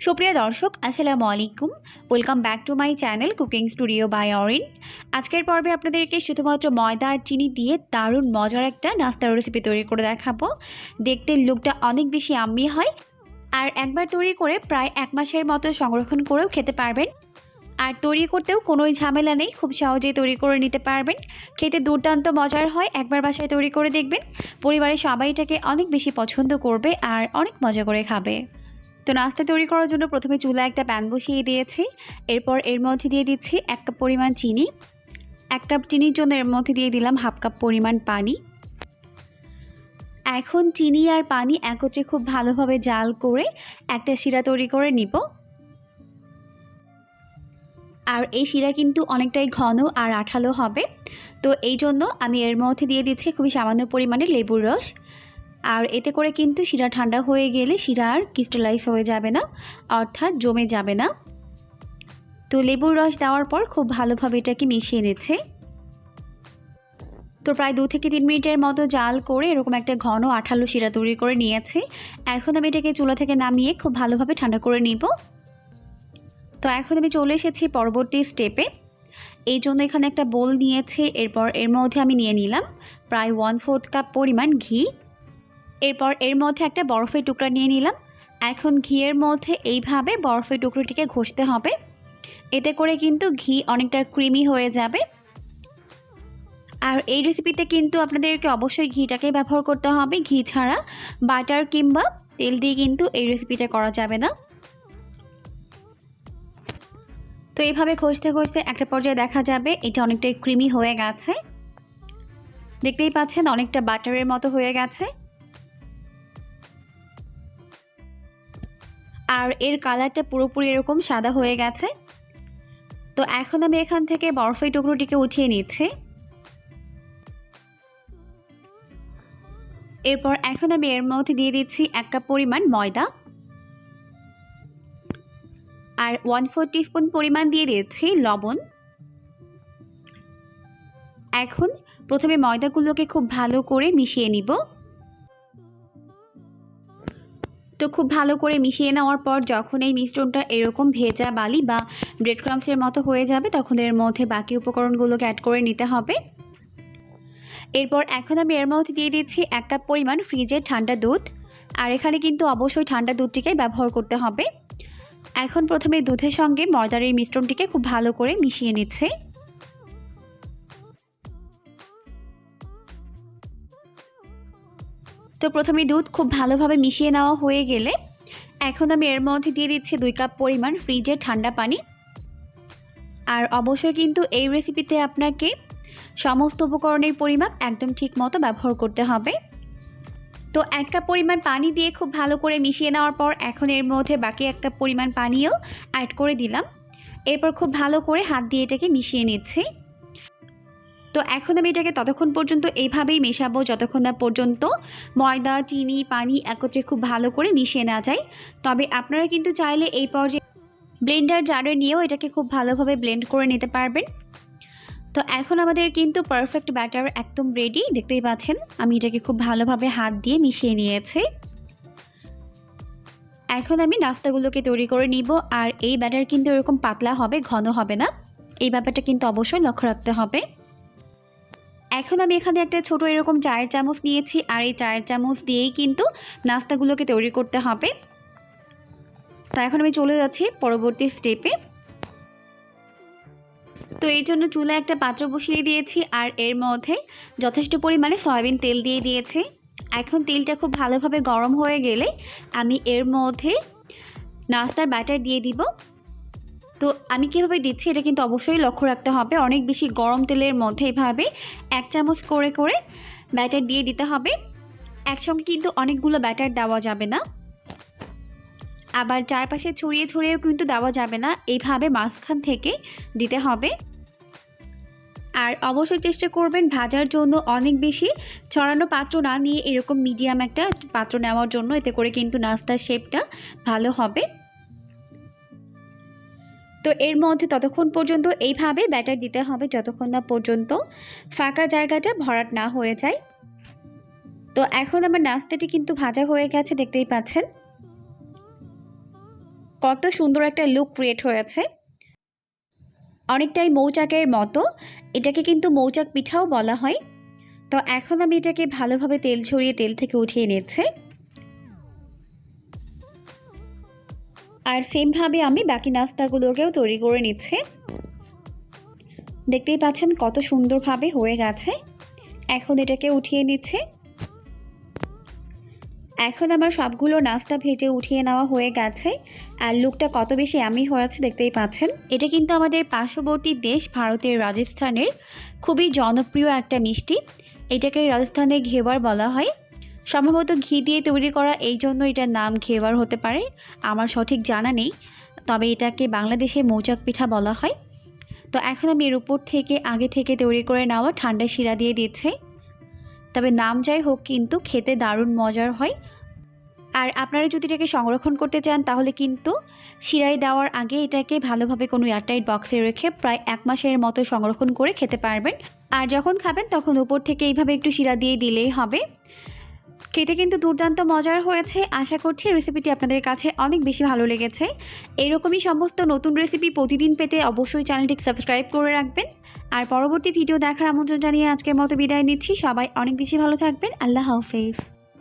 সুপ্রিয় দর্শক আসসালামু আলাইকুম। Welcome back to my channel cooking studio by Arin. আজকের পর্বে আপনাদেরকে শুধুমাত্র ময়দা আর চিনি দিয়ে দারুণ মজার একটা নাস্তার রেসিপি তৈরি করে দেখাবো। দেখতে লুকটা অনেক বেশি আম্মি হয়, আর একবার তৈরি করে প্রায় 1 মাসের মতো সংরক্ষণ করেও খেতে পারবেন। আর তৈরি করতেও কোনো ঝামেলা নেই, খুব সহজেই তৈরি করে নিতে পারবেন। খেতে দুর্দান্ত মজার হয়, একবার বাসায় তৈরি করে দেখবেন। পরিবারের সবাই এটাকে অনেক বেশি পছন্দ করবে আর অনেক মজা করে খাবে। তো নাস্তা তৈরি করার জন্য প্রথমে চুলায় একটা প্যান বসিয়ে দিয়েছি। এরপর এর মধ্যে দিয়ে দিচ্ছি 1 কাপ পরিমাণ চিনি। 1 কাপ চিনির জন্য এর মধ্যে দিয়ে দিলাম হাফ কাপ পরিমাণ পানি। এখন চিনি আর পানি একত্রে খুব ভালোভাবে জাল করে একটা শিরা তৈরি করে নিব। আর এই শিরা কিন্তু অনেকটাই ঘন আর আঠালো হবে। তো এই জন্য আমি এর মধ্যে দিয়ে দিচ্ছি খুবই সামান্য পরিমাণে লেবুর রস। আর এতে করে কিন্তু শিরা ঠান্ডা হয়ে গেলে শিরা আর ক্রিস্টালাইজ হয়ে যাবে না, অর্থাৎ জমে যাবে না। তো লেবুর রস দেওয়ার পর খুব ভালোভাবে এটাকে মিশিয়ে নিচ্ছে। তো প্রায় 2 থেকে 3 মিনিটের মতো জাল করে এরকম একটা ঘন আঠালো শিরা তৈরি করে নিয়েছি। এখন আমি এটাকে চুলা থেকে নামিয়ে খুব ভালোভাবে ঠান্ডা করে নিব। তো এখন আমি চলে এসেছি পরবর্তী স্টেপে। এই জন্য এখানে একটা বোল নিয়েছি। এরপর এর মধ্যে আমি নিয়ে নিলাম প্রায় 1/4 কাপ পরিমাণ ঘি। এরপর এর মধ্যে একটা বরফের টুকরা নিয়ে নিলাম। এখন ঘিয়ের মধ্যে এইভাবে বরফের টুকরোটিকে ঘষতে হবে। এতে করে কিন্তু ঘি অনেকটা ক্রিমি হয়ে যাবে। আর এই রেসিপিতে কিন্তু আপনাদেরকে অবশ্যই ঘিটাকে ব্যবহার করতে হবে। ঘি ছাড়া বাটার কিংবা তেল দিয়ে কিন্তু এই রেসিপিটা করা যাবে না। তো এইভাবে ঘষতে ঘষতে একটা পর্যায়ে দেখা যাবে এটা অনেকটাই ক্রিমি হয়ে গেছে। দেখতেই পাচ্ছেন অনেকটা বাটারের মতো হয়ে গেছে। আর এর কালারটা পুরোপুরি এরকম সাদা হয়ে গেছে। তো এখন আমি এখান থেকে বরফের টুকরোটিকে উঠিয়ে নিচ্ছি। এরপর এখন আমি এর মধ্যে দিয়ে দিচ্ছি 1 কাপ পরিমাণ ময়দা। আর 1/4 টিস্পুন পরিমাণ দিয়ে দিচ্ছি লবণ। এখন প্রথমে ময়দাগুলোকে খুব ভালো করে মিশিয়ে নিব। তো খুব ভালো করে মিশিয়ে নেওয়ার পর যখন এই মিশ্রণটা এরকম ভেজা বালি বা ব্রেড ক্রাম্বসের মতো হয়ে যাবে, তখন এর মধ্যে বাকি উপকরণগুলোকে অ্যাড করে নিতে হবে। এরপর এখন আমি এর মধ্যে দিয়ে দিচ্ছি 1 কাপ পরিমাণ ফ্রিজের ঠান্ডা দুধ। আর এখানে কিন্তু অবশ্যই ঠান্ডা দুধটিকে ব্যবহার করতে হবে। এখন প্রথমে দুধের সঙ্গে ময়দার এই মিশ্রণটিকে খুব ভালো করে মিশিয়ে নিচ্ছে। তো প্রথমে দুধ খুব ভালোভাবে মিশিয়ে নেওয়া হয়ে গেলে এখন আমি এর মধ্যে দিয়ে দিচ্ছি 2 কাপ পরিমাণ ফ্রিজের ঠান্ডা পানি। আর অবশ্যই কিন্তু এই রেসিপিতে আপনাকে সমস্ত উপকরণের পরিমাপ একদম ঠিক মতো ব্যবহার করতে হবে। তো 1 কাপ পরিমাণ পানি দিয়ে খুব ভালো করে মিশিয়ে নেওয়ার পর এখন এর মধ্যে বাকি 1 কাপ পরিমাণ পানিও অ্যাড করে দিলাম। এরপর খুব ভালো করে হাত দিয়ে এটাকে মিশিয়ে নিচ্ছি। তো এখন আমি এটাকে ততক্ষণ পর্যন্ত এইভাবেই মেশাবো যতক্ষণ না পর্যন্ত ময়দা, চিনি, পানি একত্রে খুব ভালো করে মিশিয়ে না যায়। তবে আপনারা কিন্তু চাইলে এই পর্যায়ে ব্লেন্ডার জারে নিয়েও এটাকে খুব ভালোভাবে ব্লেন্ড করে নিতে পারবেন। তো এখন আমাদের কিন্তু পারফেক্ট ব্যাটার একদম রেডি। দেখতেই পাচ্ছেন আমি এটাকে খুব ভালোভাবে হাত দিয়ে মিশিয়ে নিয়েছি। এখন আমি নাস্তাগুলোকে তৈরি করে নিব। আর এই ব্যাটার কিন্তু এরকম পাতলা হবে, ঘন হবে না। এই ব্যাপারটা কিন্তু অবশ্যই লক্ষ্য রাখতে হবে। এখন আমি এখানে একটা ছোট এরকম চায়ের চামচ নিয়েছি। আর এই চায়ের চামচ দিয়েই কিন্তু নাস্তাগুলোকে তৈরি করতে হবে। তো এখন আমি চলে যাচ্ছি পরবর্তী স্টেপে। তো এই জন্য চুলায় একটা পাত্র বসিয়ে দিয়েছি। আর এর মধ্যে যথেষ্ট পরিমাণে সয়াবিন তেল দিয়ে দিয়েছি। এখন তেলটা খুব ভালোভাবে গরম হয়ে গেলে আমি এর মধ্যে নাস্তার ব্যাটার দিয়ে দিব। তো আমি কীভাবে দিচ্ছি এটা কিন্তু অবশ্যই লক্ষ্য রাখতে হবে। অনেক বেশি গরম তেলের মধ্যে এভাবে 1 চামচ করে করে ব্যাটার দিয়ে দিতে হবে। একসঙ্গে কিন্তু অনেকগুলো ব্যাটার দেওয়া যাবে না, আবার চারপাশে ছড়িয়ে ছড়িয়েও কিন্তু দেওয়া যাবে না। এইভাবে মাঝখান থেকে দিতে হবে। আর অবশ্যই চেষ্টা করবেন ভাজার জন্য অনেক বেশি ছড়ানো পাত্র না নিয়ে এরকম মিডিয়াম একটা পাত্র নেওয়ার জন্য। এতে করে কিন্তু নাস্তার শেপটা ভালো হবে। তো এর মধ্যে ততক্ষণ পর্যন্ত এইভাবে ব্যাটার দিতে হবে যতক্ষণ না পর্যন্ত ফাঁকা জায়গাটা ভরাট না হয়ে যায়। তো এখন আমার নাস্তাটি কিন্তু ভাজা হয়ে গেছে, দেখতেই পাচ্ছেন। কত সুন্দর একটা লুক ক্রিয়েট হয়েছে, অনেকটাই মৌচাকের মতো। এটাকে কিন্তু মৌচাক পিঠাও বলা হয়। তো এখন আমি এটাকে ভালোভাবে তেল ছড়িয়ে তেল থেকে উঠিয়ে নিচ্ছে। আর সেমভাবে আমি বাকি নাস্তাগুলোকেও তৈরি করে নিচ্ছে। দেখতেই পাচ্ছেন কত সুন্দরভাবে হয়ে গেছে। এখন এটাকে উঠিয়ে নিচ্ছে। এখন আমার সবগুলো নাস্তা ভেজে উঠিয়ে নেওয়া হয়ে গেছে। আর লুকটা কত বেশি ইয়ামি হয়েছে দেখতেই পাচ্ছেন। এটা কিন্তু আমাদের পার্শ্ববর্তী দেশ ভারতের রাজস্থানের খুবই জনপ্রিয় একটা মিষ্টি। এটাকে রাজস্থানে ঘেবার বলা হয়। সম্ভবত ঘি দিয়ে তৈরি করা, এই জন্য এটার নাম ঘেবার হতে পারে, আমার সঠিক জানা নেই। তবে এটাকে বাংলাদেশে মৌচাক পিঠা বলা হয়। তো এখন আমি এর উপর থেকে আগে থেকে তৈরি করে নেওয়া ঠান্ডা শিরা দিয়ে দিচ্ছে। তবে নাম যাই হোক, কিন্তু খেতে দারুণ মজার হয়। আর আপনারা যদি এটাকে সংরক্ষণ করতে চান তাহলে কিন্তু শিরায় দেওয়ার আগে এটাকে ভালোভাবে কোনো এয়ারটাইট বক্সে রেখে প্রায় 1 মাসের মতো সংরক্ষণ করে খেতে পারবেন। আর যখন খাবেন তখন উপর থেকে এইভাবে একটু শিরা দিয়ে দিলেই হবে। খেতে কিন্তু দুর্দান্ত মজার হয়েছে। আশা করছি রেসিপিটি আপনাদের কাছে অনেক বেশি ভালো লেগেছে। এরকমই সমস্ত নতুন রেসিপি প্রতিদিন পেতে অবশ্যই চ্যানেলটিকে সাবস্ক্রাইব করে রাখবেন। আর পরবর্তী ভিডিও দেখার আমন্ত্রণ জানিয়ে আজকের মতো বিদায় নিচ্ছি। সবাই অনেক বেশি ভালো থাকবেন। আল্লাহ হাফেজ।